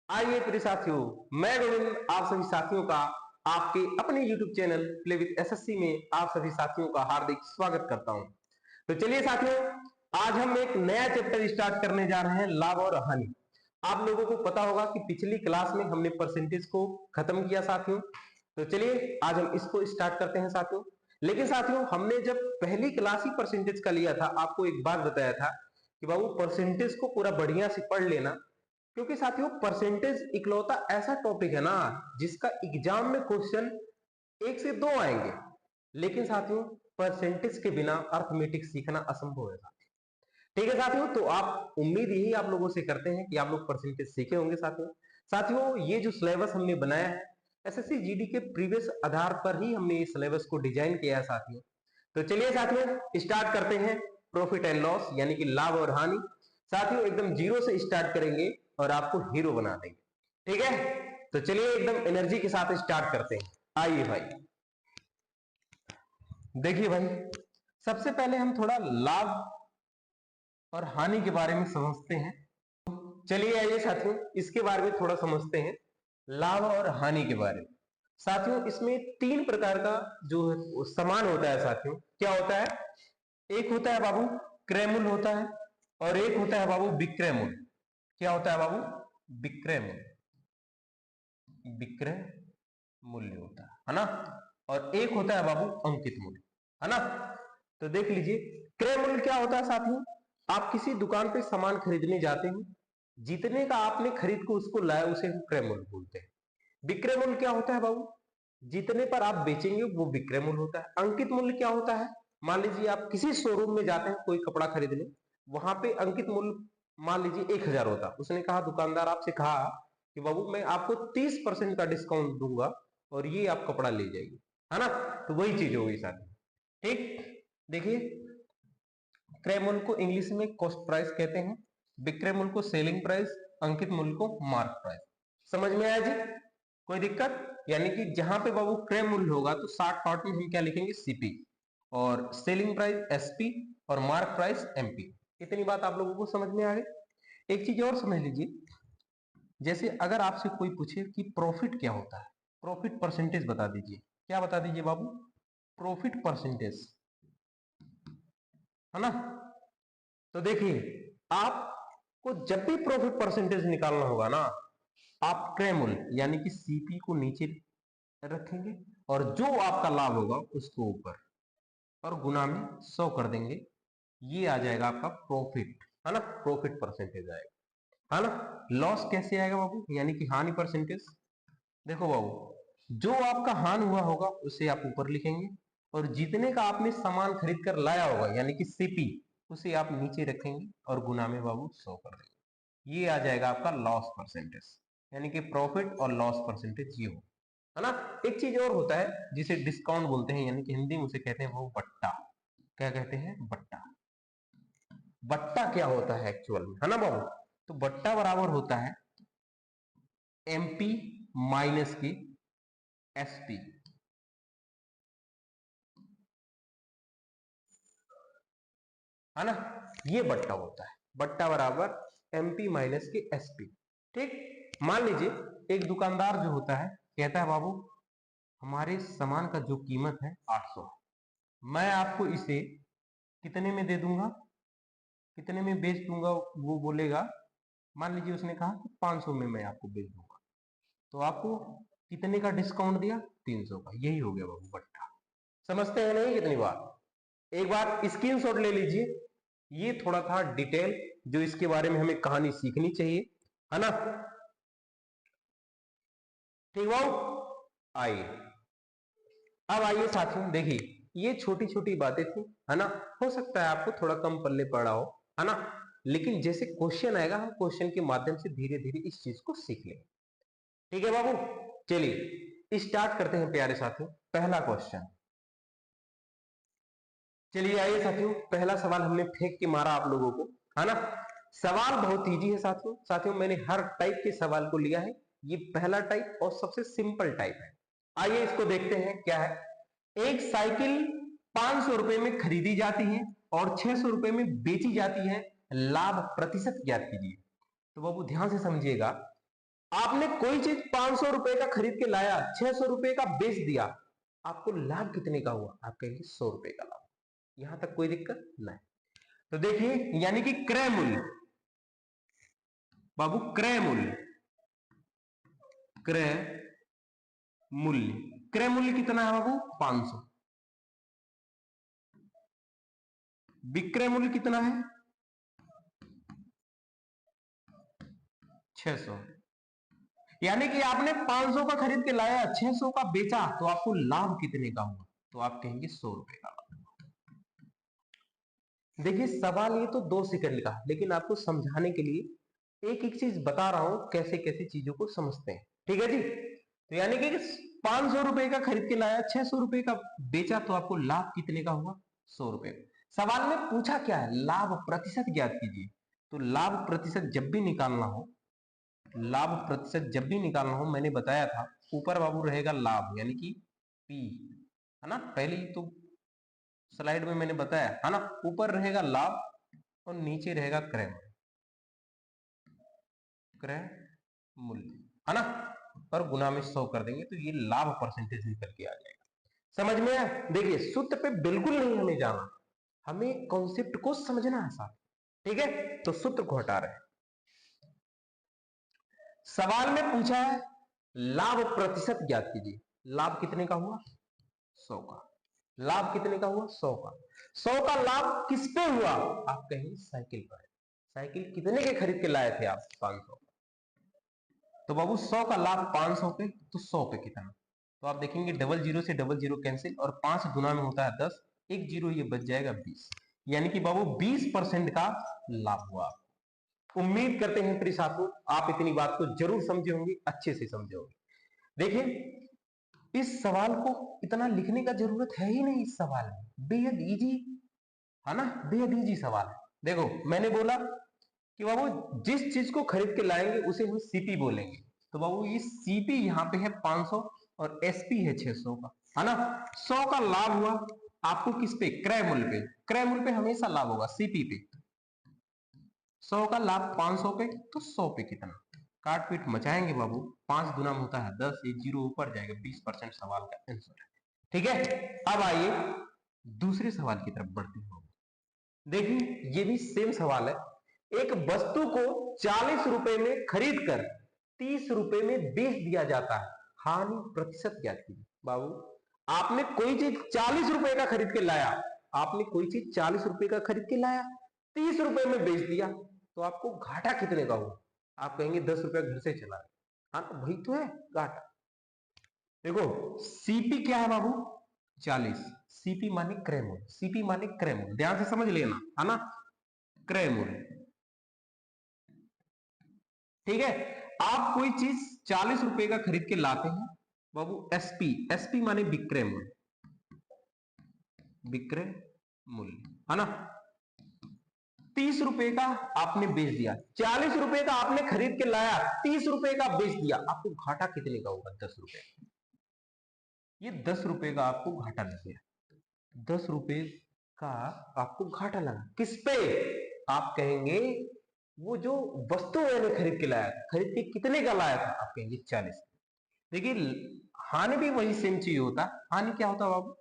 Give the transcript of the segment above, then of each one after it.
आइए प्रिय साथियों, मैं गोविंद आप सभी साथियों का आपके अपने YouTube channel play with SSC में आप सभी साथियों का हार्दिक स्वागत करता हूं। तो चलिए साथियों, आज हम एक नया चैप्टर स्टार्ट करने जा रहे हैं, लाभ और हानि। आप लोगों को पता होगा कि पिछली क्लास में हमने परसेंटेज को खत्म किया साथियों। तो चलिए आज हम इसको स्टार्ट करते हैं साथियों। लेकिन साथियों, हमने जब पहली क्लास ही परसेंटेज का लिया था, आपको एक बात बताया था कि बाबू परसेंटेज को पूरा बढ़िया से पढ़ लेना, क्योंकि साथियों परसेंटेज इकलौता ऐसा टॉपिक है ना जिसका एग्जाम में क्वेश्चन एक से दो आएंगे। लेकिन साथियों परसेंटेज के बिना अर्थमेटिक सीखना असंभव है साथियों। ठीक है साथियों, तो आप उम्मीद यही आप लोगों से करते हैं कि आप लोग परसेंटेज सीखे होंगे साथियों। साथियों ये जो सिलेबस हमने बनाया है एसएससी जीडी के प्रीवियस आधार पर ही हमने इस सिलेबस को डिजाइन किया है साथियों। तो चलिए साथियों स्टार्ट करते हैं प्रॉफिट एंड लॉस यानी कि लाभ और हानि। साथियों एकदम जीरो से स्टार्ट करेंगे और आपको हीरो बना देंगे। ठीक है, तो चलिए एकदम एनर्जी के साथ स्टार्ट करते हैं। आइए भाई, देखिए भाई, सबसे पहले हम थोड़ा लाभ और हानि के बारे में समझते हैं। चलिए आइए साथियों इसके बारे में थोड़ा समझते हैं, लाभ और हानि के बारे में। साथियों इसमें तीन प्रकार का जो सामान होता है साथियों, क्या होता है? एक होता है बाबू क्रय मूल्य होता है, और एक होता है बाबू विक्रय मूल्य। क्या होता है बाबू? विक्रय मूल्य। विक्रय मूल्य होता है ना। और एक होता है बाबू अंकित मूल्य, है ना। तो देख लीजिए क्रय मूल्य क्या होता है साथियों। आप किसी दुकान पे सामान खरीदने जाते हैं, जितने का आपने खरीद को उसको लाया उसे हम क्रय मूल्य बोलते हैं। विक्रय मूल्य क्या होता है बाबू? जितने पर आप बेचेंगे वो विक्रय मूल्य होता है। अंकित मूल्य क्या होता है? मान लीजिए आप किसी शोरूम में जाते हैं कोई कपड़ा खरीदने, वहां पे अंकित मूल्य मान लीजिए 1000 होता। उसने कहा, दुकानदार आपसे कहा कि बाबू मैं आपको 30% का डिस्काउंट दूंगा और ये आप कपड़ा ले जाइए, है ना। तो वही चीज होगी साथ। ठीक, देखिए क्रय मूल्य को इंग्लिश में कॉस्ट प्राइस कहते हैं, विक्रय मूल्य को सेलिंग प्राइस, अंकित मूल्य को मार्क प्राइस। समझ में आया जी? कोई दिक्कत? यानी कि जहां पे बाबू क्रय मूल्य होगा तो 60 में हम क्या लिखेंगे? सीपी, और सेलिंग प्राइस एसपी, और मार्क प्राइस एमपी। इतनी बात आप लोगों को समझ में आ गई। एक चीज और समझ लीजिए, जैसे अगर आपसे कोई पूछे कि प्रॉफिट क्या होता है, प्रॉफिट परसेंटेज बता दीजिए। क्या बता दीजिए बाबू? प्रॉफिट परसेंटेज, है ना। तो देखिए आपको जब भी प्रॉफिट परसेंटेज निकालना होगा ना, आप क्रय मूल्य यानी कि सीपी को नीचे रखेंगे और जो आपका लाभ होगा उसको ऊपर, और गुना में 100 कर देंगे। ये आ जाएगा आपका प्रॉफिट, है ना। प्रॉफिट परसेंटेज आएगा, है ना। लॉस कैसे आएगा बाबू? यानी कि हानि परसेंटेज। देखो बाबू, जो आपका हानि हुआ होगा उसे आप ऊपर लिखेंगे, और जितने का आपने सामान खरीद कर लाया होगा यानी कि सीपी, उसे आप नीचे रखेंगे और गुना में बाबू 100 कर देंगे। ये आ जाएगा आपका लॉस परसेंटेज, यानी कि प्रॉफिट और लॉस परसेंटेज ये हो, है ना। एक चीज और होता है जिसे डिस्काउंट बोलते हैं, यानी कि हिंदी में उसे कहते हैं वो बट्टा। क्या कहते हैं? बट्टा। बट्टा क्या होता है एक्चुअल में, है ना बाबू? तो बट्टा बराबर होता है एमपी माइनस की एसपी, है ना। ये बट्टा होता है, बट्टा बराबर एमपी माइनस के एसपी। ठीक, मान लीजिए एक दुकानदार जो होता है कहता है, बाबू हमारे सामान का जो कीमत है 800 है, मैं आपको इसे कितने में दे दूंगा, कितने में बेच दूंगा? वो बोलेगा, मान लीजिए उसने कहा कि 500 में मैं आपको बेच दूंगा, तो आपको कितने का डिस्काउंट दिया? 300 का। यही हो गया बाबू बट्टा। समझते हैं नहीं कितनी बार? एक बार स्क्रीनशॉट ले लीजिए। ये थोड़ा था डिटेल जो इसके बारे में हमें कहानी सीखनी चाहिए, है ना। ठीक बाबू, आइए अब आइए साथियों, देखिए ये छोटी छोटी बातें थी, है ना। हो सकता है आपको थोड़ा कम पल्ले पड़ा हो, है ना, लेकिन जैसे क्वेश्चन आएगा हम क्वेश्चन के माध्यम से धीरे धीरे इस चीज को सीख लेंगे। ठीक है बाबू, चलिए स्टार्ट करते हैं प्यारे साथियों। पहला क्वेश्चन, चलिए आइए साथियों, पहला सवाल हमने फेंक के मारा आप लोगों को, है ना। सवाल बहुत इजी है साथियों। साथियों मैंने हर टाइप के सवाल को लिया है, ये पहला टाइप और सबसे सिंपल टाइप है। आइए इसको देखते हैं क्या है। एक साइकिल 500 रुपए में खरीदी जाती है और 600 रुपए में बेची जाती है, लाभ प्रतिशत ज्ञात कीजिए। तो बाबू ध्यान से समझिएगा, आपने कोई चीज 500 रुपए का खरीद के लाया, 600 रुपए का बेच दिया, आपको लाभ कितने का हुआ? आप कहेंगे 100 रुपए का लाभ। यहां तक कोई दिक्कत नहीं। तो देखिए, यानी कि क्रय मूल्य बाबू, क्रय मूल्य, क्रय मूल्य, क्रय मूल्य कितना है बाबू? 500। विक्रय मूल्य कितना है? 600। यानी कि आपने 500 का खरीद के लाया, 600 का बेचा, तो आपको लाभ कितने का हुआ? तो आप कहेंगे 100 रुपए का लाभ। देखिए, सवाल ये तो 2 सेकंड का, लेकिन आपको समझाने के लिए एक एक चीज बता रहा हूं, कैसे कैसे चीजों को समझते हैं। ठीक है जी? तो यानी कि 500 रुपए का खरीद के लाया, 600 रुपए का बेचा, तो आपको लाभ कितने का हुआ? 100 रुपए। सवाल में पूछा क्या है? लाभ प्रतिशत ज्ञात कीजिए। तो लाभ प्रतिशत जब भी निकालना हो, लाभ प्रतिशत जब भी निकालना हो, मैंने बताया था, ऊपर बाबू रहेगा लाभ, यानी कि पी, है ना? पहले ही तो स्लाइड में मैंने बताया, है ना? ऊपर रहेगा लाभ और नीचे रहेगा क्रय मूल्य, क्रय मूल्य, है ना? और गुना में 100 कर देंगे, तो ये लाभ परसेंटेज निकल के आ जाएगा। समझ में आया? देखिए, सूत्र पे बिल्कुल नहीं हमें जाना, हमें कॉन्सेप्ट को समझना है साथ। ठीक है? तो सूत्र को हटा रहे हैं। सवाल में पूछा है लाभ प्रतिशत ज्ञात कीजिए। लाभ कितने का हुआ? 100 का। लाभ कितने का हुआ? 100 का। 100 का लाभ किस पे हुआ? आप कहेंगे साइकिल पर। साइकिल कितने के खरीद के लाए थे आप? 500। तो बाबू 100 का लाभ 500 पे, तो 100 पे कितना? तो आप देखेंगे डबल जीरो से डबल जीरो कैंसिल, और 5 गुना में होता है 10, एक जीरो ये बच जाएगा 20, यानी कि बाबू 20% का लाभ हुआ। उम्मीद करते हैं प्रिय साथियों, आप इतनी बात को जरूर समझे होंगे, अच्छे से समझे होंगे। देखिए, इस सवाल को इतना लिखने का जरूरत है ही नहीं। इस सवाल में बेहद इजी, है ना? बेहद इजी सवाल है। देखो, मैंने बोला कि बाबू जिस चीज को खरीद के लाएंगे उसे हम सीपी बोलेंगे। तो बाबू ये सीपी यहाँ पे है 500 और एसपी है 600 का, है ना? 100 का लाभ हुआ आपको किस पे? क्रय मूल्य पे। क्रय मूल्य पे हमेशा लाभ होगा, सीपी पे। 100 का लाभ 500 पे, तो 100 पे कितना? काट पीट मचाएंगे बाबू। 5 गुना में होता है 10, एक जीरो ऊपर जाएगा, 20% सवाल का आंसर है। ठीक है? अब आइए दूसरे सवाल की तरफ बढ़ते हैं। देखिए, ये भी सेम सवाल है। एक वस्तु को 40 रुपए में खरीद कर 30 रुपए में बेच दिया जाता है, हानि प्रतिशत ज्ञात कीजिए। बाबू, आपने कोई चीज 40 रुपए का खरीद के लाया, आपने कोई चीज 40 रुपए का खरीद के लाया, 30 रुपए में बेच दिया, तो आपको घाटा कितने का हुआ? आप कहेंगे 10 रुपया घर से चला गया। हाँ, वही तो है घाटा। देखो, सीपी क्या है बाबू? 40। सीपी माने क्रय मूल्य, सीपी माने क्रय मूल्य, ध्यान से समझ लेना, है ना? क्रय मूल्य। ठीक है? आप कोई चीज 40 रुपए का खरीद के लाते हैं बाबू, एसपी, एसपी माने विक्रय मूल्य, विक्रय मूल्य, है ना? 30 रुपए का आपने बेच दिया, 40 रुपए का आपने खरीद के लाया, 30 रुपए का बेच दिया, आपको घाटा कितने का होगा? 10 रुपए। ये 10 रुपए का आपको घाटा लग गया। 10 रुपए का आपको घाटा लगा, किस पे? आप कहेंगे वो जो वस्तु मैंने खरीद के लाया, खरीद के कितने का लाया था? आप कहेंगे 40। देखिए, हानि भी वही सेम चीज होता। हानि क्या होता बाबू?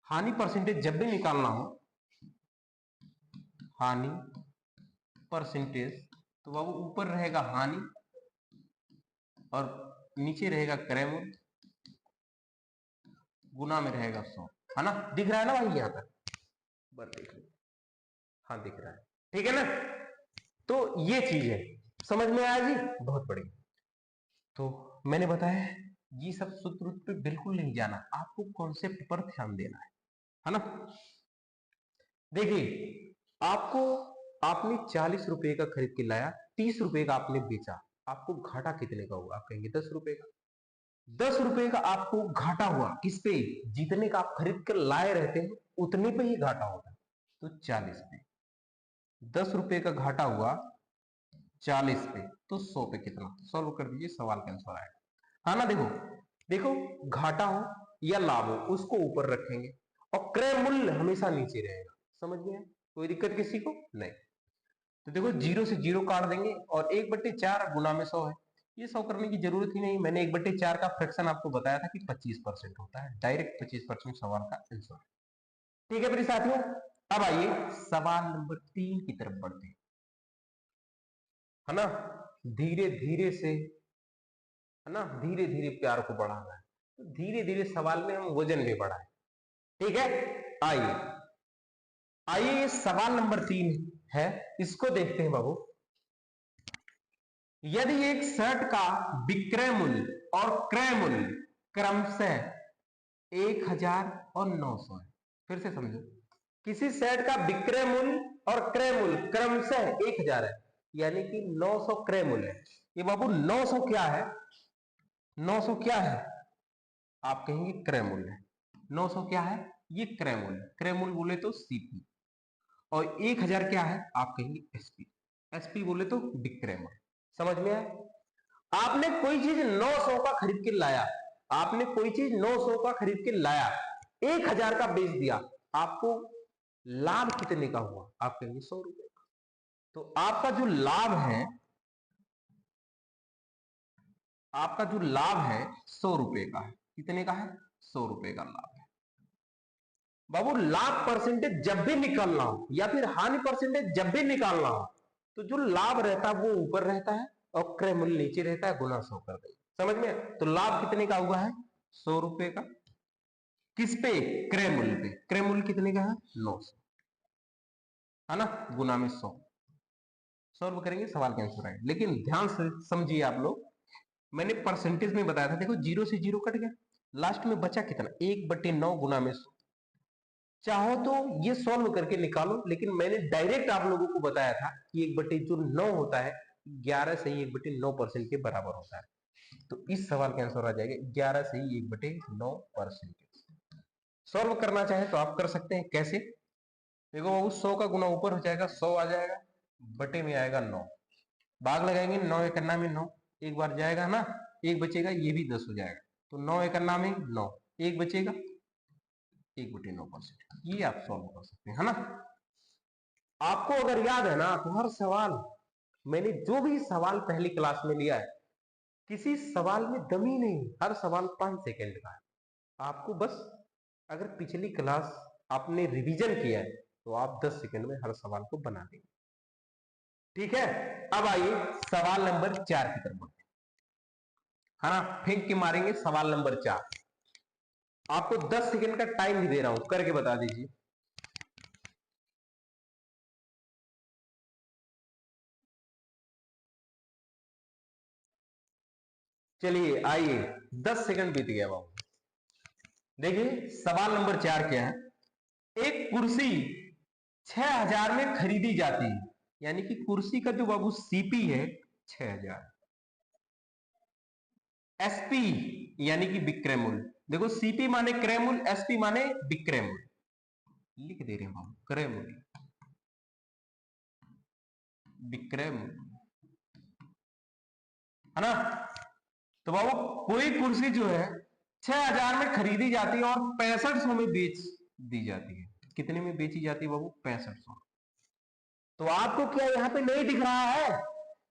हानि परसेंटेज जब भी निकालना हो, हानि परसेंटेज, तो बाबू ऊपर रहेगा हानि और नीचे रहेगा क्रय मूल्य, गुना में रहेगा 100, है ना? दिख रहा है ना भाई यहाँ पर? बस देख लो, हाँ दिख रहा है। ठीक है ना? तो ये चीज है, समझ में आया जी? बहुत बढ़िया। तो मैंने बताया ये सब सूत्र पे बिल्कुल नहीं जाना, आपको कॉन्सेप्ट पर ध्यान देना है ना? देखिए, आपको, आपने 40 रुपए का खरीद के लाया, 30 रुपए का आपने बेचा, आपको घाटा कितने का हुआ? आप कहेंगे 10 रुपए का। 10 रुपए का आपको घाटा हुआ, किस पे? जितने का आप खरीद कर लाए रहते हैं उतने पे ही घाटा होता है, तो 40 पे। 10 रुपए का घाटा हुआ 40 पे, तो 100 पे कितना? सॉल्व कर दीजिए, सवाल का आंसर आएगा। हाँ ना? देखो, देखो, घाटा हो या लाभ हो उसको ऊपर रखेंगे और क्रय मूल्य हमेशा नीचे रहेगा। समझ में? कोई दिक्कत किसी को नहीं? तो देखो, जीरो से जीरो काट देंगे और 1/4 गुना में 100 है, ये 100 करने की जरूरत ही नहीं, मैंने 1/4 का फ्रैक्शन आपको बताया था कि 25% होता है, डायरेक्ट 25% सवाल का आंसर। ठीक है मेरे साथियों, अब आइए सवाल नंबर 3 की तरफ बढ़ते हैं, है ना। धीरे धीरे से, है ना, धीरे धीरे प्यार को बढ़ाना है, तो धीरे धीरे सवाल में हम वजन भी बढ़ाएं। ठीक है, आइए आइए ये सवाल नंबर 3 है, इसको देखते हैं बाबू। यदि एक शर्ट का विक्रय मूल्य और क्रय मूल्य क्रमशः 1000 और 900 है, फिर से समझो, किसी शर्ट का विक्रय मूल्य और क्रय मूल्य क्रमशः 1000 है, यानी कि 900 क्रय मूल्य है। ये बाबू 900 क्या है, 900 क्या है, आप कहेंगे क्रय मूल्य। 900 क्या है, ये क्रय मूल्य, क्रय मूल्य बोले तो सीपी, और 1000 क्या है, आप कहेंगे एसपी, एसपी बोले तो विक्रय मूल्य। समझ में आया? आपने कोई चीज 900 का खरीद के लाया, आपने कोई चीज 900 का खरीद के लाया, 1000 का बेच दिया, आपको लाभ कितने का हुआ, आप कहेंगे 100 रुपए का। तो आपका जो लाभ है, आपका जो लाभ है 100 रुपए का है। कितने का है, 100 रुपए का लाभ है। बाबू लाभ परसेंटेज जब भी निकालना हो या फिर हानि परसेंटेज जब भी निकालना हो, तो जो लाभ रहता है वो ऊपर रहता है और क्रय मूल्य नीचे रहता है, गुना 100 कर देंगे। समझ में? तो लाभ कितने का हुआ है, 100 रुपए का, किस पे, क्रय मूल्य पे। क्रय मूल्य कितने का है, 900, है ना, गुना में 100। सॉल्व करेंगे, सवाल का आंसर आएगा। लेकिन ध्यान से समझिए आप लोग, मैंने परसेंटेज में बताया था, देखो 0 से 0 कट गया, लास्ट में बचा कितना, 1/9 गुना में 100। चाहो तो ये सॉल्व करके निकालो, लेकिन मैंने डायरेक्ट आप लोगों को बताया था कि 1/9 होता है 11 से ही 1/9% के बराबर होता है। तो इस सवाल का आंसर आ जाएगा 11 से ही 1/9%। सॉल्व करना चाहे तो आप कर सकते हैं, कैसे, देखो वो 100 का गुना ऊपर हो जाएगा, 100 आ जाएगा, बटे में आएगा 9, भाग लगाएंगे, 9 एकन्ना में 9, एक बार जाएगा ना, एक बचेगा, ये भी 10 हो जाएगा, तो 9 एकन्ना में 9, एक बचेगा, 1/9%। ये आप सॉल्व कर सकते हैं, है ना। आपको अगर याद है ना, तो हर सवाल, मैंने जो भी सवाल पहली क्लास में लिया है, किसी सवाल में दमी नहीं, हर सवाल 5 सेकंड का है। आपको बस अगर पिछली क्लास आपने रिवीजन किया है, तो आप 10 सेकंड में हर सवाल को बना देंगे। ठीक है, अब आइए सवाल नंबर 4 की तरफ बढ़ते हैं, है ना। फेंक के मारेंगे सवाल नंबर 4। आपको 10 सेकंड का टाइम भी दे रहा हूं, करके बता दीजिए। चलिए आइए, 10 सेकंड बीत गया बाबू। देखिए सवाल नंबर 4 क्या है। एक कुर्सी 6000 में खरीदी जाती है, यानी कि कुर्सी का जो बाबू सीपी है 6000, एसपी यानी कि विक्रय मूल्य, देखो सीपी माने क्रय मूल्य, एसपी माने विक्रय मूल्य, लिख दे रहे हैं बाबू, क्रय मूल्य, विक्रय मूल्य, है ना। तो बाबू कोई कुर्सी जो है 6000 में खरीदी जाती है और 6500 में बेच दी जाती है। कितने में बेची जाती है बाबू, 6500। तो आपको क्या यहाँ पे नहीं दिख रहा है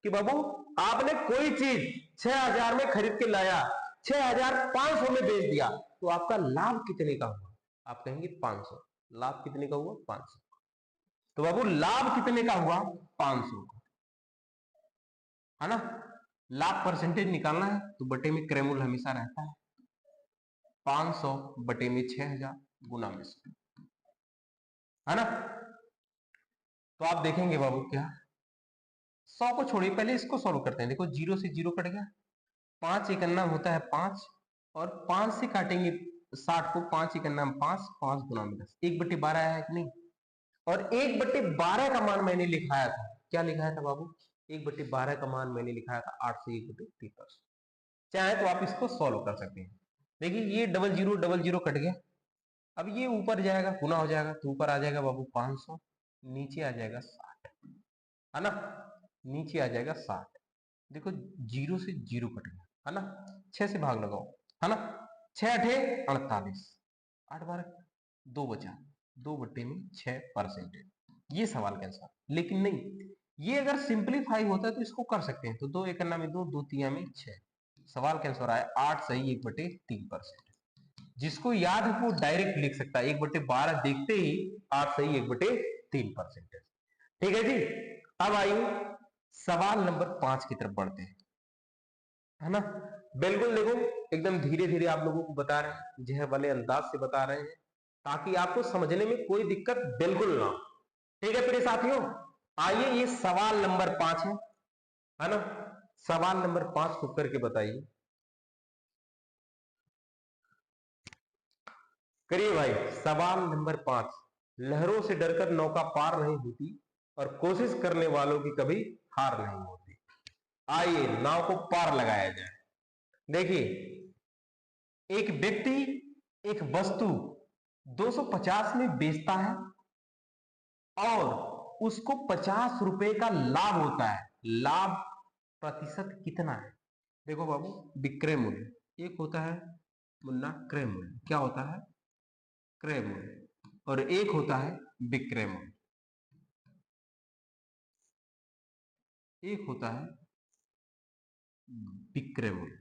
कि बाबू आपने कोई चीज 6000 में खरीद के लाया, 6500 में बेच दिया, तो आपका लाभ कितने का हुआ, आप कहेंगे 500। लाभ कितने का हुआ, 500। तो बाबू लाभ कितने का हुआ, 500, है ना। लाभ परसेंटेज निकालना है तो बटे में क्रय मूल्य हमेशा रहता है, 500 बटे में 6000 गुना में 100, है ना। तो आप देखेंगे बाबू क्या, 100 को छोड़िए, पहले इसको सॉल्व करते हैं। देखो 0 से 0 कट गया, 5 एकन्ना होता है 5, और 5 से काटेंगे 60 को, 5 एकन्ना में 5, 5 गुना में 10, 1/12 आया है कि नहीं। और 1/12 का मान मैंने लिखाया था, क्या लिखाया था बाबू, 1/12 का मान मैंने लिखाया था 8 से 1/13। चाहे तो आप इसको सॉल्व कर सकते हैं। देखिए ये डबल जीरो कट गया, अब ये ऊपर जाएगा, गुना हो जाएगा, तो ऊपर आ जाएगा बाबू 500, नीचे आ जाएगा 60, है ना, नीचे आ जाएगा 60। देखो 0 से 0 कट गया, है ना, 6 से भाग लगाओ, है ना, 6 अठे 48, 8 बार 2 बचा, 2/6%। ये सवाल का आंसर, लेकिन नहीं, ये अगर सिंप्लीफाई होता है तो इसको कर सकते हैं, तो 2 एकन्ना में 2, 2 तिया में 6। सवाल का आंसर आया 8 सही 1/3%। जिसको याद है वो डायरेक्ट लिख सकता है, 1/12 देखते ही 8 सही 1/3%। ठीक है जी। अब आइए सवाल नंबर 5 की तरफ बढ़ते हैं, है ना। बिल्कुल देखो, एकदम धीरे धीरे आप लोगों को बता रहे हैं, जहर वाले अंदाज से बता रहे हैं, ताकि आपको समझने में कोई दिक्कत बिल्कुल ना हो। ठीक है प्रिय साथियों, आइए ये सवाल नंबर 5 है ना। सवाल नंबर 5 को करके बताइए। करिए भाई। सवाल नंबर 5, लहरों से डरकर नौका पार नहीं होती और कोशिश करने वालों की कभी हार नहीं होती। आइए नाव को पार लगाया जाए। देखिए, एक व्यक्ति एक वस्तु 250 में बेचता है और उसको 50 रुपए का लाभ होता है। लाभ प्रतिशत कितना है? देखो बाबू, विक्रय मूल्य एक होता है मुन्ना क्रय मूल्य। क्या होता है? क्रय मूल्य। और एक होता है विक्रय मूल्य। एक होता है विक्रय मूल्य।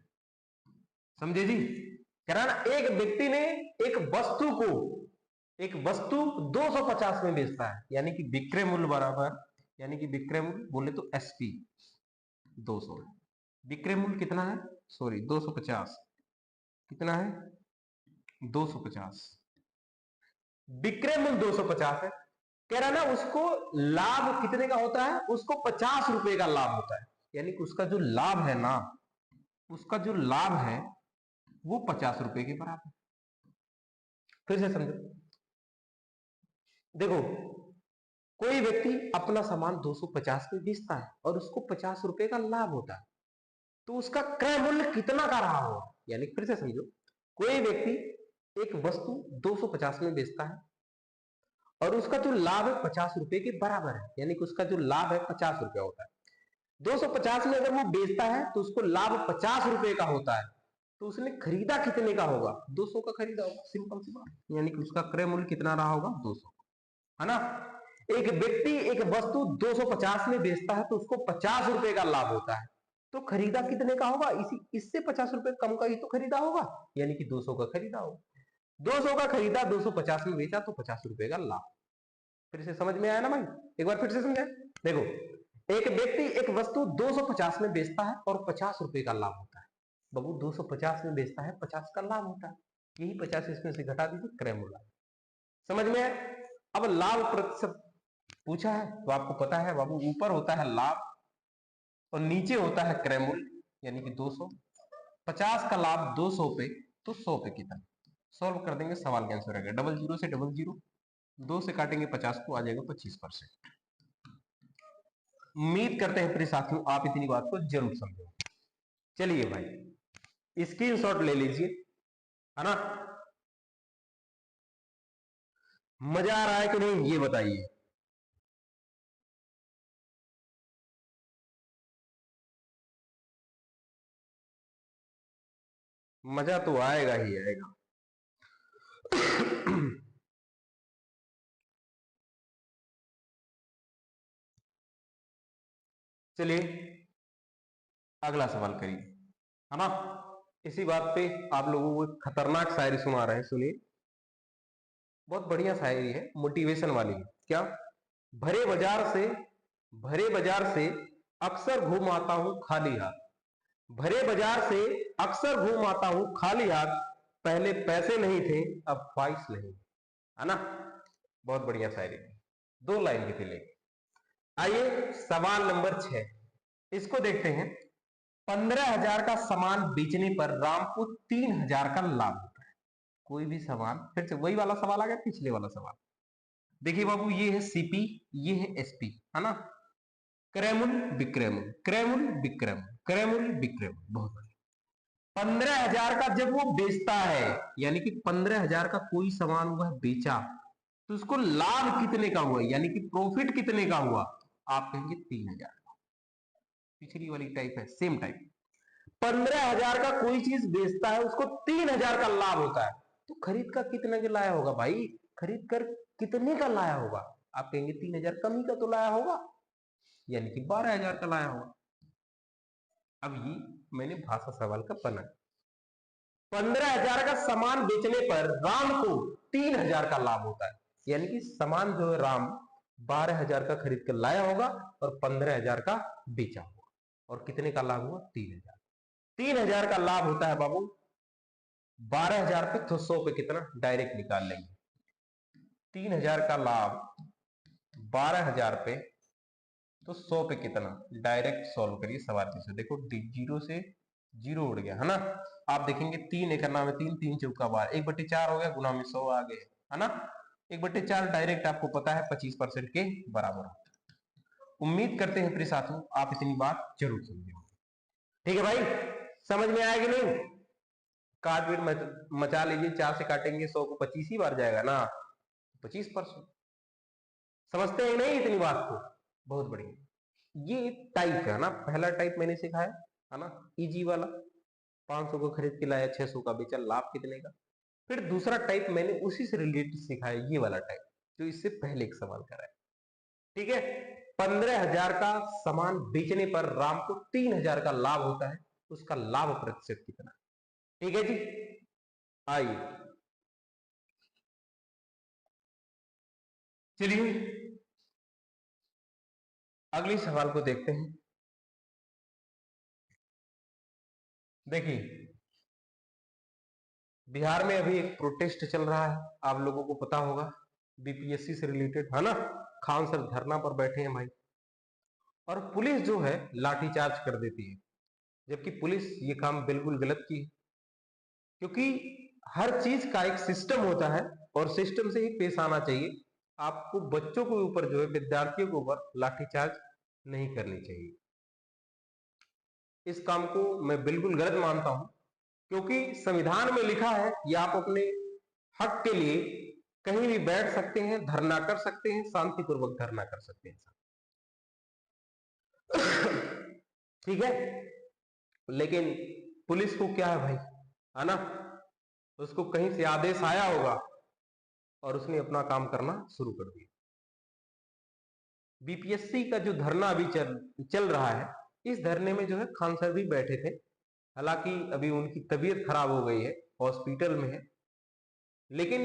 समझे जी? कारण एक व्यक्ति ने एक वस्तु को, एक वस्तु 250 में बेचता है, यानी कि विक्रय मूल्य बराबर, यानी कि विक्रय मूल्य बोले तो एसपी 200। विक्रय मूल्य कितना है? सॉरी 250 कितना है? 250। विक्रय मूल्य 250 है। कह रहा ना उसको लाभ कितने का होता है? उसको 50 रुपए का लाभ होता है, यानी कि उसका जो लाभ है ना, उसका जो लाभ है वो 50 रुपए के बराबर। फिर से समझो, देखो कोई व्यक्ति अपना सामान 250 में बेचता है और उसको 50 रुपए का लाभ होता है, तो उसका क्रय मूल्य कितना का रहा होगा? यानी फिर से समझो, कोई व्यक्ति एक वस्तु 250 में बेचता है और उसका जो लाभ है 50 रुपए के बराबर है, यानी कि उसका जो लाभ है 50 रुपया होता है। 250 में अगर वो बेचता है तो उसको लाभ 50 रुपए का होता है, तो उसने खरीदा कितने का होगा? 200 का खरीदा होगा। सिंपल सी बात, यानी कि उसका क्रय मूल्य कितना रहा होगा? 200, है ना। एक व्यक्ति एक वस्तु 250 में बेचता है तो उसको 50 रुपए का लाभ होता है, तो खरीदा कितने का होगा? इसी इससे 50 रुपए कम का ही तो खरीदा होगा, यानी कि 200 का खरीदा होगा। 200 का खरीदा, 250 में बेचा, तो 50 रुपए का लाभ। फिर से समझ में आया ना भाई? एक बार फिर से समझे। देखो, एक व्यक्ति एक वस्तु 250 में बेचता है और 50 रुपए का लाभ होता है। बाबू 250 में बेचता है, 50 का लाभ होता है, यही 50 इसमें से घटा दीजिए, क्रय मूल्य। समझ में आया? अब लाभ प्रतिशत पूछा है तो आपको पता है बाबू, ऊपर होता है लाभ और नीचे होता है क्रय मूल्य, यानी कि 200। 50 का लाभ 200 पे, तो 100 पे कितना? सॉल्व कर देंगे, सवाल का आंसर आएगा 00 से 00, 2 से काटेंगे 50 को, आ जाएगा 25%। उम्मीद करते हैं प्रिय साथियों आप इतनी बात को जरूर समझो। चलिए भाई स्क्रीनशॉट ले लीजिए, है ना। मजा आ रहा है कि नहीं ये बताइए। मजा तो आएगा ही आएगा। चलिए अगला सवाल करिए, है ना। इसी बात पे आप लोगों को एक खतरनाक शायरी सुना रहे हैं, सुनिए। बहुत बढ़िया शायरी है, मोटिवेशन वाली है। क्या? भरे बाजार से, भरे बाजार से अक्सर घूम आता हूं खाली हाथ। भरे बाजार से अक्सर घूम आता हूं खाली हाथ, पहले पैसे नहीं थे अब ख्वाहिश नहीं, है ना। बहुत बढ़िया शायरी है, 2 लाइन की थी लेकिन। आइए सवाल नंबर 6, इसको देखते हैं। 15,000 का सामान बेचने पर राम को 3,000 का लाभ होता है। कोई भी सामान, फिर से वही वाला सवाल आ गया, पिछले वाला सवाल। देखिए बाबू, ये है सीपी, ये है एसपी, है ना। क्रयमूल विक्रयमूल, क्रयमूल विक्रयमूल, क्रयमूल विक्रयमूल। बहुत बढ़िया। 15,000 का जब वो बेचता है, यानी कि 15,000 का कोई सामान वह बेचा, तो उसको लाभ कितने का हुआ, यानी कि प्रॉफिट कितने का हुआ? आप कहेंगे 3,000। पिछली वाली टाइप है, सेम टाइप। 15,000 का कोई चीज बेचता है, उसको 3,000 का लाभ होता है, तो खरीद का कितने का लाया होगा भाई? खरीद कर कितने का लाया होगा? आप कहेंगे 3,000 कम ही का तो लाया होगा। यानी कि 12,000 का लाया होगा। अब ये मैंने भाषा सवाल का बनाया। 15,000 का सामान बेचने पर राम को 3,000 का लाभ होता है, यानी कि सामान जो है राम 12,000 का खरीद कर लाया होगा और 15,000 का बेचा होगा, और कितने का लाभ हुआ? 3,000। 3,000 का लाभ होता है बाबू 12,000 पे, तो 100 पे कितना डायरेक्ट निकाल लेंगे। 3,000 का लाभ 12,000 पे, तो 100 पे कितना, डायरेक्ट सॉल्व करिए सवाल से। देखो जीरो से जीरो उड़ गया है ना। आप देखेंगे 3 एक नाम है 3, 3 चौका 12, 1/4 हो गया, गुना में 100 आ गए है ना। 1/4 डायरेक्ट आपको पता है 25% के बराबर होता है। उम्मीद करते हैं प्रिय साथियों आप इतनी बात जरूर समझे। ठीक है भाई, समझ में आया कि नहीं? काट पीट मचा लीजिए, 4 से काटेंगे 100 को 25 ही बार जाएगा ना, 25%। समझते हैं नहीं इतनी बात को? बहुत बढ़िया। ये टाइप है ना, पहला टाइप मैंने सिखाया है ना, इजी वाला, 500 को खरीद के लाया, 600 का बेचा, लाभ कितने का। फिर दूसरा टाइप मैंने उसी से रिलेटेड सिखाया, ये वाला टाइप जो इससे पहले एक सवाल कराया। ठीक है, 15,000 का सामान बेचने पर राम को 3,000 का लाभ होता है, उसका लाभ प्रतिशत कितना? ठीक है जी, आइए चलिए अगले सवाल को देखते हैं। देखिए बिहार में अभी एक प्रोटेस्ट चल रहा है, आप लोगों को पता होगा, बीपीएससी से रिलेटेड है ना। खान सर धरना पर बैठे हैं भाई, और पुलिस जो है लाठीचार्ज कर देती है, जबकि पुलिस ये काम बिल्कुल गलत की है, क्योंकि हर चीज का एक सिस्टम होता है और सिस्टम से ही पेश आना चाहिए। आपको बच्चों के ऊपर जो है, विद्यार्थियों के ऊपर लाठीचार्ज नहीं करनी चाहिए। इस काम को मैं बिल्कुल गलत मानता हूं, क्योंकि संविधान में लिखा है कि आप अपने हक के लिए कहीं भी बैठ सकते हैं, धरना कर सकते हैं, शांतिपूर्वक धरना कर सकते हैं। ठीक है, लेकिन पुलिस को क्या है भाई, है ना, उसको कहीं से आदेश आया होगा और उसने अपना काम करना शुरू कर दिया। बीपीएससी का जो धरना अभी चल रहा है, इस धरने में जो है खान सर भी बैठे थे, हालांकि अभी उनकी तबीयत खराब हो गई है, हॉस्पिटल में है। लेकिन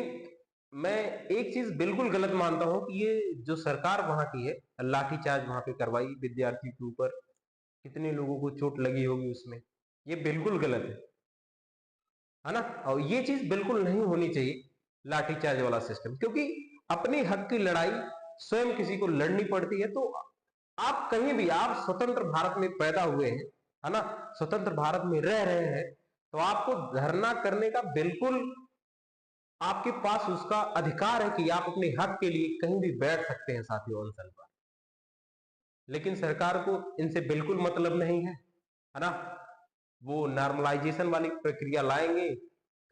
मैं एक चीज बिल्कुल गलत मानता हूं कि ये जो सरकार वहां की है, लाठीचार्ज वहां पे करवाई विद्यार्थी के ऊपर, कितने लोगों को चोट लगी होगी उसमें, ये बिल्कुल गलत है ना। और ये चीज बिल्कुल नहीं होनी चाहिए, लाठीचार्ज वाला सिस्टम, क्योंकि अपने हक की लड़ाई स्वयं किसी को लड़नी पड़ती है। तो आप कहीं भी, आप स्वतंत्र भारत में पैदा हुए हैं, है ना, स्वतंत्र भारत में रह रहे हैं, तो आपको धरना करने का बिल्कुल, आपके पास उसका अधिकार है कि आप अपने हक के लिए कहीं भी बैठ सकते हैं साथियों, अनशन पर। लेकिन सरकार को इनसे बिल्कुल मतलब नहीं है ना। वो नॉर्मलाइजेशन वाली प्रक्रिया लाएंगे,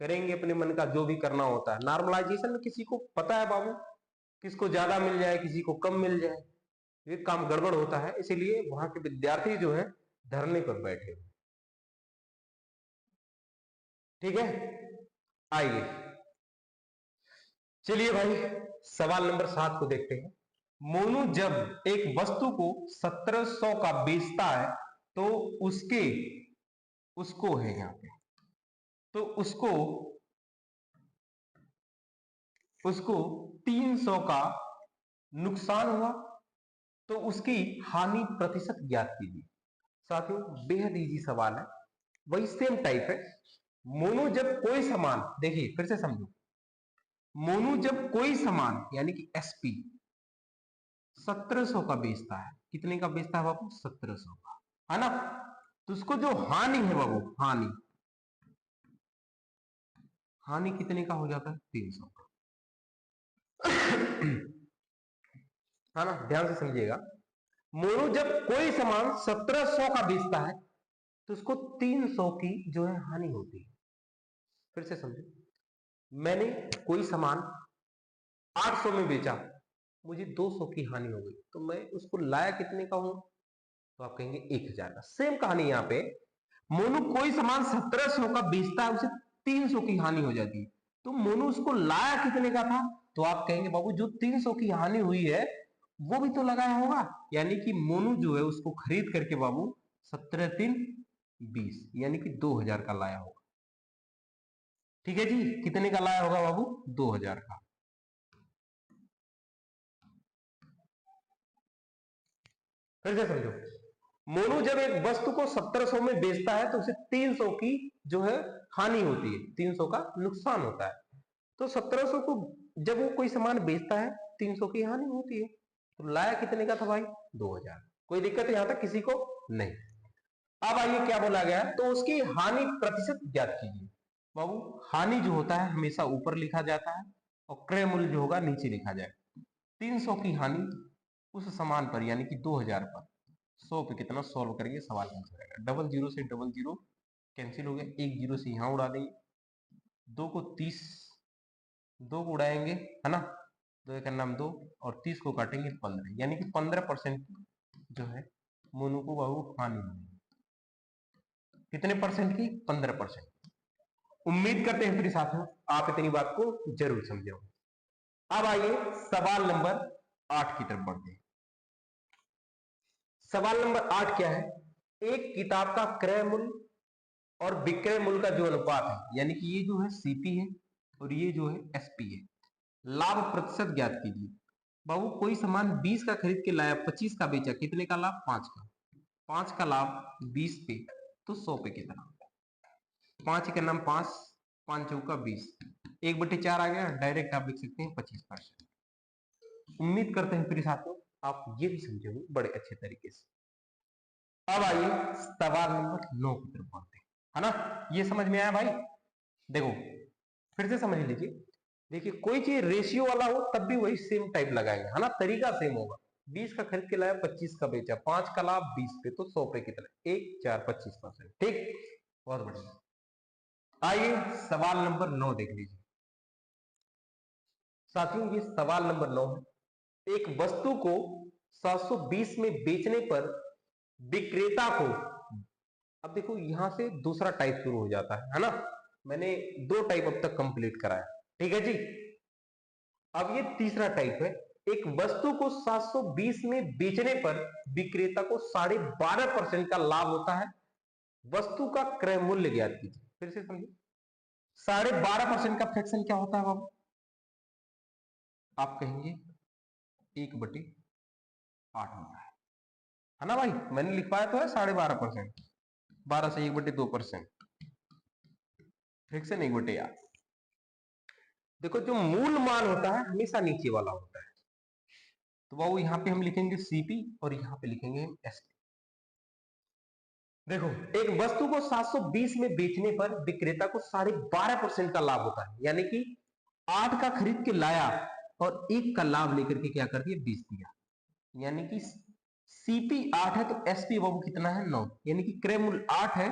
करेंगे अपने मन का जो भी करना होता है। नॉर्मलाइजेशन में किसी को पता है बाबू, किसको ज्यादा मिल जाए, किसी को कम मिल जाए, ये काम गड़बड़ होता है। इसीलिए वहां के विद्यार्थी जो है धरने पर बैठे। ठीक है, आइए चलिए भाई सवाल नंबर 7 को देखते हैं। मोनू जब एक वस्तु को 1700 का बेचता है, तो उसके उसको है यहाँ पे, तो उसको उसको 300 का नुकसान हुआ, तो उसकी हानि प्रतिशत ज्ञात कीजिए। साथियों बेहद इजी सवाल है, वही सेम टाइप है। मोनू जब कोई सामान, देखिए फिर से समझो, मोनू जब कोई सामान यानी कि एसपी 1700 का बेचता है, कितने का बेचता है बाबू? 1700 का, है ना। तो उसको जो हानि है बाबू, हानि, हानि कितने का हो जाता है? 300 का, है ना। ध्यान से समझिएगा, मोनू जब कोई सामान 1700 का बेचता है, तो उसको 300 की जो है हानि होती है। फिर से समझो, मैंने कोई सामान 800 में बेचा, मुझे 200 की हानि हो गई, तो मैं उसको लाया कितने का हूं? तो आप कहेंगे 1000 का। सेम कहानी यहां पे, मोनू कोई सामान 1700 का बेचता है, उसे 300 की हानि हो जाती है, तो मोनू उसको लाया कितने का था? तो आप कहेंगे बाबू जो 300 की हानि हुई है, वो भी तो लगाया होगा, यानी कि मोनू जो है उसको खरीद करके बाबू 17×3=20 यानी कि 2000 का लाया होगा। ठीक है जी, कितने का लाया होगा बाबू? 2000 का। फिर से समझो, मोनू जब एक वस्तु को 1700 में बेचता है तो उसे 300 की जो है हानि होती है, 300 का नुकसान होता है। तो 1700 को जब वो कोई सामान बेचता है 300 की हानि होती है, तो लाया कितने का था भाई? 2000। कोई दिक्कत यहां तक किसी को नहीं। अब आइए क्या बोला गया है, तो उसकी हानि प्रतिशत ज्ञात कीजिए। बाबू हानि जो होता है हमेशा ऊपर लिखा जाता है और क्रय मूल्य जो होगा नीचे लिखा जाए। 300 की हानि उस सामान पर यानी कि 2000 पर 100 पे कितना सॉल्व करेंगे, सवाल आंसर आएगा। डबल जीरो से डबल जीरो कैंसिल हो गया, एक जीरो से यहां उड़ा देंगे, 2 को 30, 2 को उड़ाएंगे है ना, 2 एक नाम 2 और 30 को काटेंगे 15, यानी कि 15% जो है मोनू को बाबू हानि होगी। कितने परसेंट की? 15%। उम्मीद करते हैं फिर साथियों आप इतनी बात को जरूर समझे होंगे। अब आइए सवाल नंबर 8 की तरफ बढ़ते हैं। सवाल नंबर 8 क्या है? एक किताब का क्रय मूल्य और विक्रय मूल्य का जो अनुपात है, यानी कि ये जो है सीपी है और ये जो है एसपी है, लाभ प्रतिशत ज्ञात कीजिए। बाबू कोई सामान 20 का खरीद के लाया, 25 का बेचा, कितने का लाभ? 5 का। 5 का लाभ 20 पे तो 100 पे कितना? 5 के नाम 5, 5 चौका 20, 1/4 आ गया, डायरेक्ट आप लिख सकते हैं 25%। उम्मीद करते हैं फिर साथियों आप ये भी समझोगे बड़े अच्छे तरीके से। अब आइए सवाल नंबर 9 की तरफ बढ़ते हैं, है ना। ये समझ में आया भाई? देखो फिर से समझ लीजिए। देखिए कोई चीज रेशियो वाला हो तब भी वही सेम टाइप लगाएंगे, है ना, तरीका सेम होगा। 20 का खरीद के लाया, 25 का बेचा, 5 का लाभ 20 पे तो 100 पे कितना? 1 4 25%। ठीक, बहुत बढ़िया। आइए सवाल नंबर 9 देख लीजिए साथियों। ये सवाल नंबर 9 है। एक वस्तु को 720 में बेचने पर विक्रेता को, अब देखो यहां से दूसरा टाइप शुरू हो जाता है ना। मैंने 2 टाइप अब तक कंप्लीट कराया, ठीक है जी। अब ये तीसरा टाइप है। एक वस्तु को 720 में बेचने पर विक्रेता को 12.5% का लाभ होता है। वस्तु का क्रय मूल्य ज्ञात कीजिए। फिर से समझिए, 12.5% का फ्रैक्शन क्या होता है बाबू? आप कहेंगे 1/8 होता है ना भाई। मैंने लिखवाया तो है 12.5%, 12 से 1/2%, फ्रैक्शन 1/8। देखो जो मूल मान होता है हमेशा नीचे वाला होता है, तो बाबू यहां पे हम लिखेंगे सीपी और यहां पे लिखेंगे एसपी। देखो एक वस्तु को 720 में बेचने पर विक्रेता को 12.5% का लाभ होता है, यानी कि 8 का खरीद के लाया और 1 का लाभ लेकर के क्या कर दिया? 20 दिया, यानी कि सीपी 8 है तो एसपी बाबू कितना है? 9, यानी कि क्रय मूल्य 8 है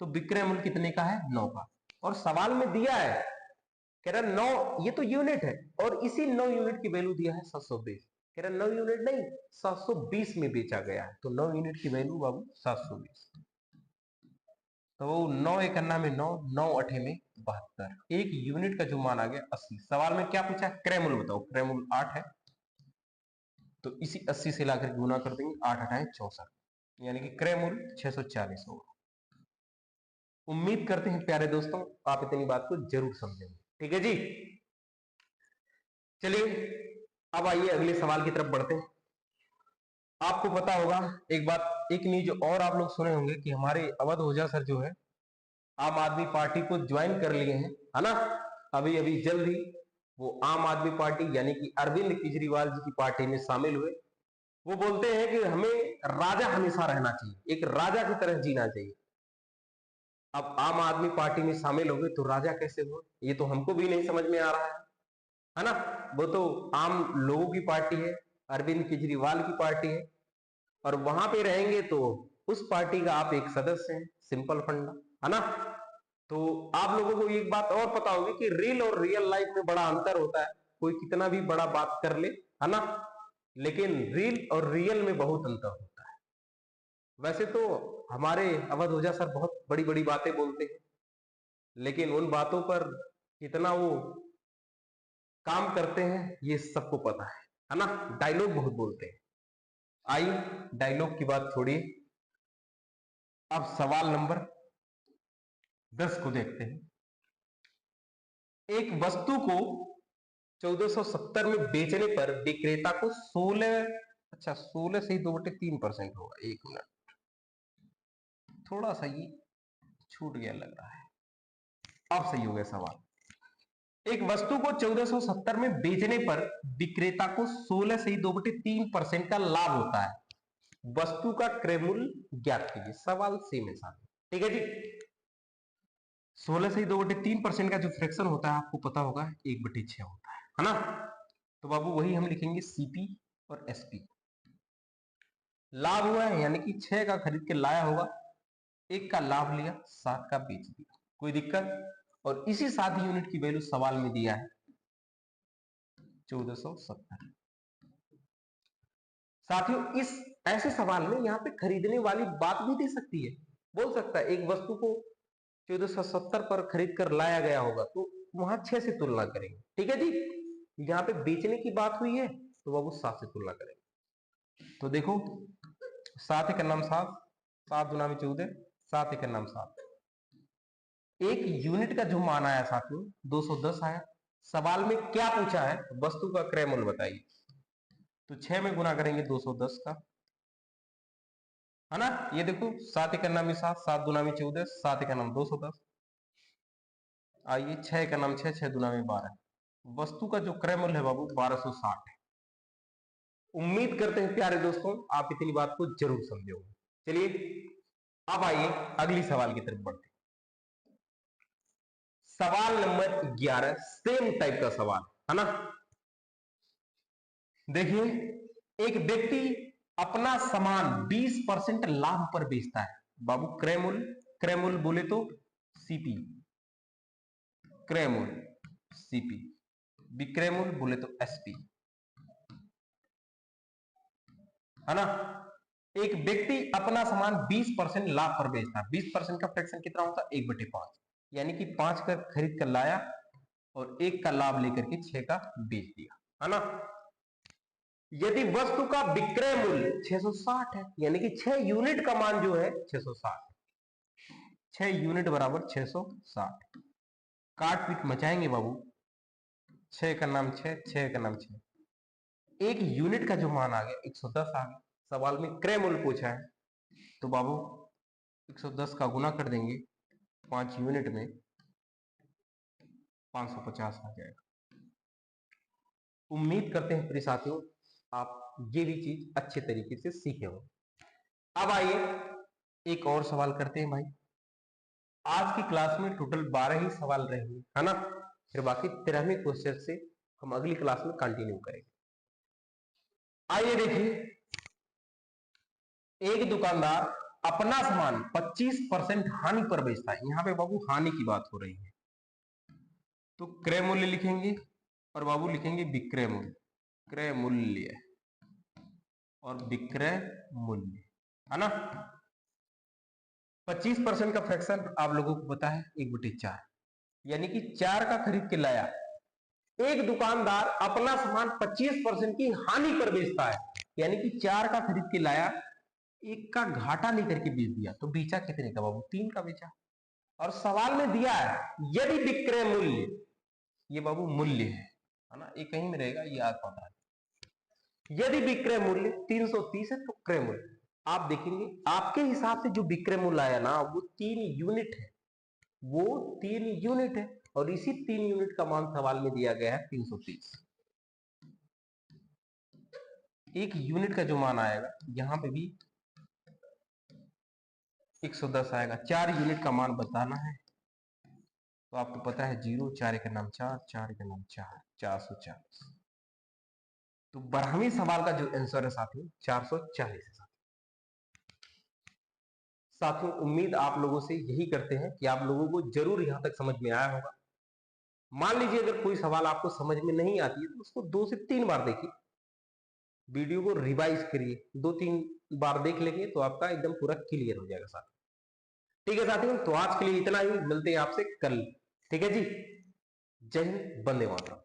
तो विक्रय मूल्य कितने का है? 9 का। और सवाल में दिया है, कह रहा 9, ये तो यूनिट है और इसी 9 यूनिट की वैल्यू दिया है 720। कह रहा 9 यूनिट नहीं 720 में बेचा गया है, तो 9 यूनिट की वैल्यू बाबू 720। तो वो 9 एक अन्ना में 9, 9 अठे में 72, एक यूनिट का जो मान आ गया 80। सवाल में क्या पूछा? क्रय मूल्य बताओ। क्रय मूल्य 8 है तो इसी 80 से लाकर गुना कर देंगे, 8 8 64, यानी कि क्रय मूल्य 640 होगा। उम्मीद करते हैं प्यारे दोस्तों आप इतनी बात को जरूर समझेंगे, ठीक है जी। चलिए अब आइए अगले सवाल की तरफ बढ़ते हैं। आपको पता होगा एक बात, एक न्यूज और आप लोग सुने होंगे कि हमारे अवध ओझा सर जो है आम आदमी पार्टी को ज्वाइन कर लिए हैं, है ना। अभी अभी जल्द ही वो आम आदमी पार्टी यानी कि अरविंद केजरीवाल जी की पार्टी में शामिल हुए। वो बोलते हैं कि हमें राजा हमेशा रहना चाहिए, एक राजा की तरह जीना चाहिए। अब आम आदमी पार्टी में शामिल हो गए तो राजा कैसे हुए, ये तो हमको भी नहीं समझ में आ रहा है ना। वो तो आम लोगों की पार्टी है, अरविंद केजरीवाल की पार्टी है, और वहां पे रहेंगे तो उस पार्टी का आप एक सदस्य हैं, सिंपल फंडा, है ना। तो आप लोगों को एक बात और पता होगी कि रियल और रियल लाइफ में बड़ा अंतर होता है। कोई कितना भी बड़ा बात कर ले, है ना, लेकिन रियल और रियल में बहुत अंतर होता है। वैसे तो हमारे अवध ओझा सर बहुत बड़ी बड़ी बातें बोलते हैं, लेकिन उन बातों पर कितना वो काम करते हैं ये सबको पता है। है ना, डायलॉग बहुत बोलते हैं। आइए डायलॉग की बात छोड़िए, अब सवाल नंबर 10 को देखते हैं। एक वस्तु को 1470 में बेचने पर विक्रेता को 16 से ही 2/3% होगा। 1 मिनट, थोड़ा सा ये छूट गया लग रहा है, अब सही हो गया सवाल। एक वस्तु को 1470 में बेचने पर विक्रेता को 16 से ही 2/3% का लाभ होता है। वस्तु का क्रय मूल्य ज्ञात कीजिए। सवाल सेम है साथ, ठीक है जी। 16 से ही 2/3% का जो फ्रैक्शन होता है आपको पता होगा 1/6 होता है ना। तो बाबू वही हम लिखेंगे सीपी और एसपी। लाभ हुआ है यानी कि 6 का खरीद के लाया होगा, 1 का लाभ लिया, 7 का बेच दिया, कोई दिक्कत। और इसी 7 यूनिट की वैल्यू सवाल में दिया है 1470। साथियों इस ऐसे सवाल में यहाँ पे खरीदने वाली बात भी दे सकती है, बोल सकता है एक वस्तु को 1470 पर खरीद कर लाया गया होगा, तो वहां 6 से तुलना करेंगे, ठीक है जी। यहाँ पे बेचने की बात हुई है तो बाबू 7 से तुलना करेंगे। तो देखो 7 एक नाम 7, 7 दूना में 14, 7 एक नाम 7। एक यूनिट का जो मान आया साथियों 210 आया। सवाल में क्या पूछा है, वस्तु का क्रय मूल्य बताइए। तो 6 में गुना करेंगे 210 का, है ना। ये देखो 7 एक नाम 7, 7 दूना में 14, 7 एक नाम 210। आइए 6 का नाम 6, 6 दूना में 12। वस्तु का जो क्रय मूल्य है बाबू 1260 है। उम्मीद करते हैं प्यारे दोस्तों आप इतनी बात को जरूर समझे होंगे। चलिए अब आइए अगली सवाल की तरफ बढ़ते हैं। सवाल नंबर 11 सेम टाइप का सवाल है ना। देखिए एक व्यक्ति अपना सामान 20% लाभ पर बेचता है। बाबू क्रय मूल्य बोले तो सीपी, क्रय मूल्य सीपी, विक्रय मूल्य बोले तो एसपी, है ना। एक व्यक्ति अपना सामान 20% लाभ पर बेचता है। 20% का फ्रैक्शन कितना होता है 1/5, यानी कि 5 का खरीद कर लाया और 1 का लाभ लेकर के 6 का बेच दिया, है ना। यदि वस्तु का विक्रय मूल्य 660 है, यानी कि 6 यूनिट का मान जो है 660, 6 यूनिट बराबर 660। काट पीट मचाएंगे बाबू, 6 का नाम 6, 6 का नाम 6, एक यूनिट का जो मान आ गया 110 आ गया। सवाल में क्रय मूल्य पूछा है तो बाबू 110 का गुना कर देंगे 5 यूनिट में, 550 आ जाएगा। उम्मीद करते हैं प्रिय साथियों आप ये भी चीज अच्छे तरीके से सीखे हो। अब आइए एक और सवाल करते हैं भाई। आज की क्लास में टोटल 12 ही सवाल रहेंगे, है ना। फिर बाकी 13वें क्वेश्चन से हम अगली क्लास में कंटिन्यू करेंगे। आइए देखिए, एक दुकानदार अपना सामान 25% हानि पर बेचता है। यहां पे बाबू हानि की बात हो रही है, तो क्रय मूल्य लिखेंगे और बाबू लिखेंगे विक्रय मूल्य, क्रय मूल्य और विक्रय मूल्य, है ना। 25% का फ्रैक्शन आप लोगों को पता है 1/4, यानी कि 4 का खरीद के लाया। एक दुकानदार अपना सामान 25% की हानि पर बेचता है, यानी कि 4 का खरीद के लाया, 1 का घाटा लेकर के बेच दिया। तो बेचा कितने का बाबू 3 का बेचा। और सवाल में दिया है यदि विक्रय मूल्य, ये बाबू मूल्य है ना, ये कहीं में रहेगा, ये याद पता है। यदि विक्रय मूल्य 330 है तो क्रय मूल्य आप देखेंगे आपके हिसाब से जो विक्रय मूल्य आया ना वो 3 यूनिट है, वो 3 यूनिट है। और इसी 3 यूनिट का मान सवाल में दिया गया है 330। एक यूनिट का जो मान आएगा यहां पे भी 110 आएगा। 4 यूनिट का मान बताना है तो आपको पता है 0, 4 के नाम 4, 4 के नाम 4, 440। तो 12वें सवाल का जो आंसर है साथियों 440 है। साथियों उम्मीद आप लोगों से यही करते हैं कि आप लोगों को जरूर यहां तक समझ में आया होगा। मान लीजिए अगर कोई सवाल आपको समझ में नहीं आती है तो उसको 2 से 3 बार देखिए, वीडियो को रिवाइज करिए, 2-3 बार देख लेंगे तो आपका एकदम पूरा क्लियर हो जाएगा साथियों। ठीक है साथियों, तो आज के लिए इतना ही, मिलते हैं आपसे कल। ठीक है जी, जय हिंद, वंदे मातरम।